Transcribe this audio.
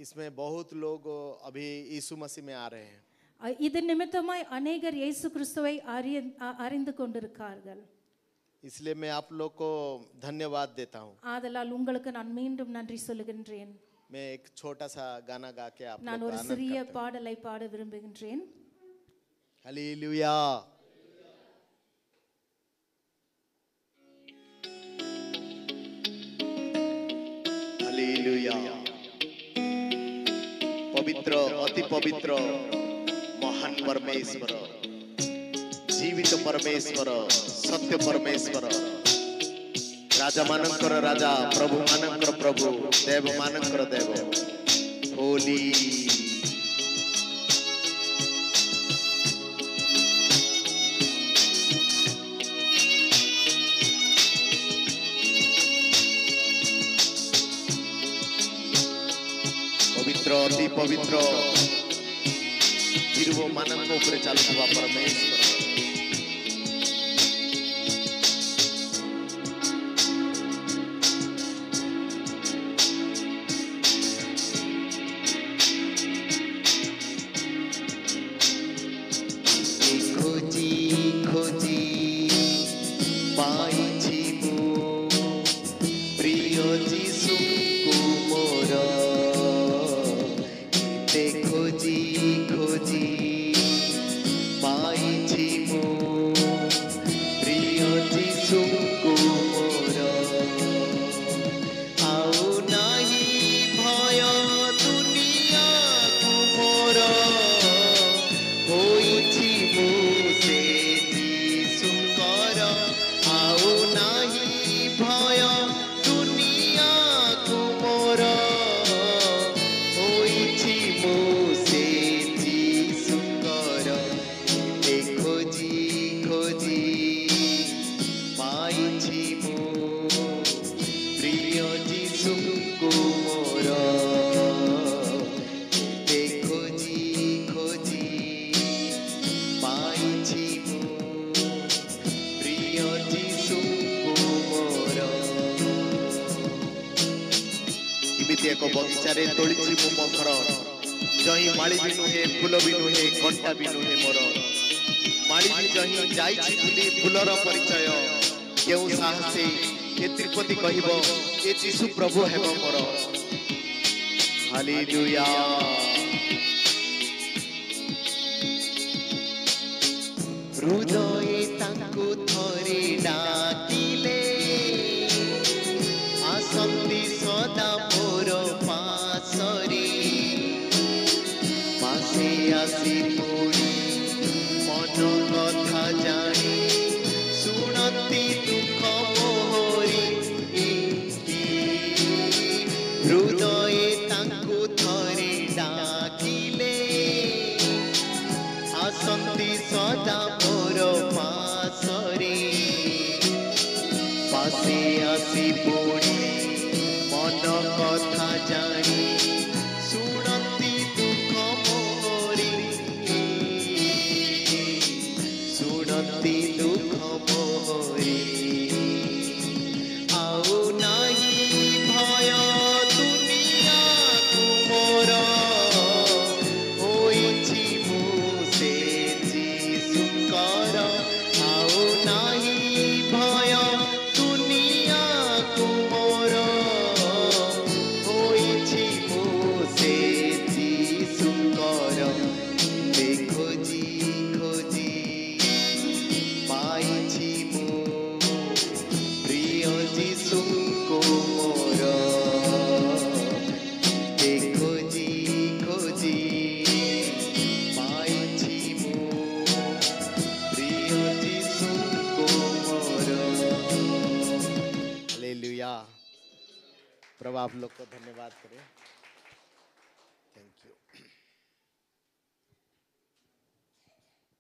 इसमें बहुत लोग अभी यीशु मसीह में आ रहे हैं। இதன் நிமித்தமாய் அநேகர் இயேசு கிறிஸ்துவை அறிந்து கொண்டிருக்கிறார்கள். इसलिए मैं आप लोग को धन्यवाद देता हूँ। ஆதலால் உங்களுக்கு நான் மீண்டும் நன்றி சொல்லுகின்றேன். मैं एक छोटा सा गाना गा के आप நான் लोग ஒரு का आनंद சிறிய करता हूँ। பாடலை பாட விரும்புகின்றேன். हालेलुया। हालेलुया। पवित्र अति पवित्र महान परमेश्वर, जीवित परमेश्वर, सत्य परमेश्वर, राजा मानकर राजा, प्रभु मानकर प्रभु, देव मानकर देव, होली। पवित्र अति पवित्र जीव मानक उपरे चलुवा परमेश्वर, खोजी खोजी पाइछि मु प्रिय जीशु को मोर, खोजी खोजी पाइछि मु प्रिय जीशु को मोर, आउ नाही भय दुनिया को मोर, होइछि मु से जीशुकर, आउ नाही भय दुनिया को मोर, होइछि मु से जीशुकर, खोजी खोजी पाइछि मु प्रिय जीशु को मोर, खोजी खोजी पाइछि मु प्रिय जीशु को मोर। इमिति एक बगीचारे तोलिछि मु मो घर, जही माली भी नुहे फूल भी नुहे घंटा भी नुहे मोर, माली भी जही जाइछि भूली फूलर परिचय, केउ साहसी ए त्रिपति कहिबो ए जीशु प्रभु हेबो मोर। हालेलुया। हृदय तांको थरे डाकिले, आसंती सदा मोर पासरे, पासे आसी पड़ी मन कथा जानी, सुनती दुख मोहरी, हृदय तांको थरे डाकिले, आसंती सदा मोर पासरे, पासे आसी पड़ी मन कथा जानी, सुनती दुख मोरी, सुनती दुख मोरी, आउ नाही भय दुनिया को मोर, होइछि मु से जीशुकर, आउ नाही भय दुनिया को मोर, होइछि मु से जीशुकर, खोजी खोजी पाइछि मु प्रिय जीशु को मोर, खोजी खोजी पाइछि मु प्रिय जीशु को मोर। हालेलुया। प्रभु आप लोग को धन्यवाद करें।